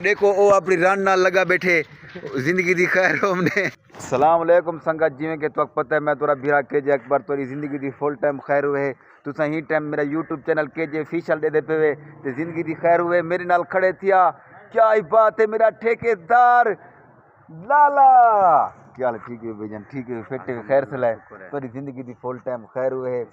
देखो वो अपनी रन नाल लगा बैठे जिंदगी दी खैर हमने सलाम अलैकुम संगत जिवें कि तुक पता है मैं तोरा भीरा के जे अकबर तोरी जिंदगी दी फुल टाइम खैर हुए तुसा ही टाइम मेरा यूट्यूब चैनल के जे ऑफिशियल दे पे ते जिंदगी दी खैर हुए मेरे नाल खड़े थिया। क्या ही बात है मेरा ठेकेदार लाला। क्या हाल ठीक है भाईजान? ठीक है फिट खैर से लाए तोरी जिंदगी दी फुल टाइम खैर हुए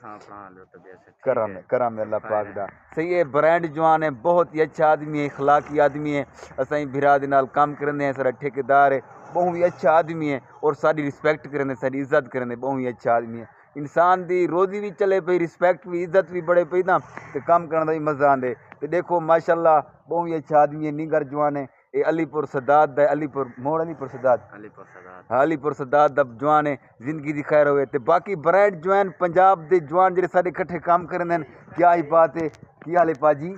करा में अल्लाह पाक दा सही है। ब्रांड जवान है, बहुत ही अच्छा आदमी है, इखलाकी आदमी है। असाई भिरा दे नाल काम करने हैं, सारा ठेकेदार है, बहुत ही अच्छा आदमी है और सारी रिस्पेक्ट करने सारी इज्जत करने बहुत ही अच्छा आदमी है। इंसान दी रोजी भी चले पई, रिस्पेक्ट भी इज्जत भी बढ़े पई ना तो काम करने का भी मजा आंदे। तो देखो माशाल्लाह बहुत ही अच्छा आदमी है, निगर जवान है। ये अलीपुर सदात दा अलीपुर मोड़ अलीपुर सदात अलीपुर सदात दा जवान है। जिंदगी दी खैर होवे ते बाकी ब्रांड जवान पंजाब दे जवान जेडे साडे इकट्ठे काम करने हैं। क्या ही बात है, की हाल है पाजी?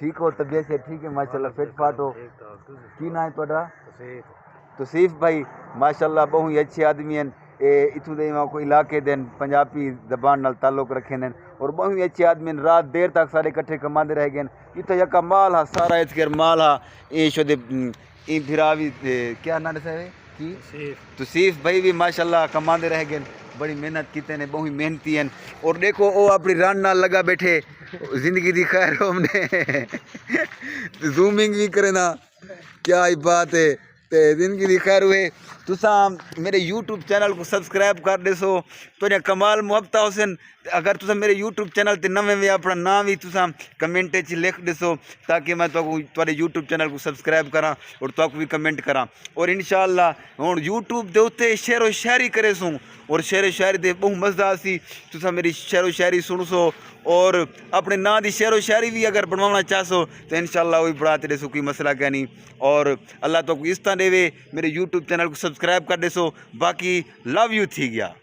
ठीक हो? तबीयत से ठीक है माशाल्लाह, फिट फाट हो? की ना है तोड़ा? तौसीफ भाई माशाल्लाह बहुत ही अच्छे आदमी हैं। इतों दे को इलाके दे पंजाबी जबान नाल ताल्लुक रखे हैं और बहुत ही अच्छे आदमी हैं। रात देर तक सारे इकट्ठे कमाते रह गए। इतना यका माल हा सारा इतकर माल हा ये शोदे ई फिरा भी क्या ना दसे की तौसीफ भाई भी माशाल्लाह कमाते रह गए, बड़ी मेहनत कीते ने, बहुत ही मेहनती हैं। और देखो वो अपनी रन नाल लगा बैठे जिंदगी दी खैर हमने जूमिंग भी करे ना। क्या ही बात है ते जिंदगी दी खैर हुए। तुसा मेरे यूट्यूब चैनल को सब्सक्राइब कर देसो तो कमाल मुहब्बत हुसैन। अगर तुसा मेरे यूट्यूब चैनल ते नवे वे अपना नाम भी तुसा कमेंट च लिख देसो ताकि मैं तुहाडे यूट्यूब चैनल को सब्सक्राइब करा और तुक भी कमेंट करा। और इंशाअल्लाह हुण यूट्यूब दे उत्ते शेरो शायरी करे सूँ और शेरो शायरी दे बहुत मज़ा आसी। तुसा मेरी शेरो शायरी सुनसो और अपने ना दी शेरो शायरी भी अगर बनवाना चाहसो तो इंशाअल्लाह वही बढ़ा तेरे सो कोई मसला क्या नहीं। और अल्लाह तो इस तरह देवे मेरे यूट्यूब चैनल को सब्सक्राइब कर देसो। बाकी लव यू थी गया।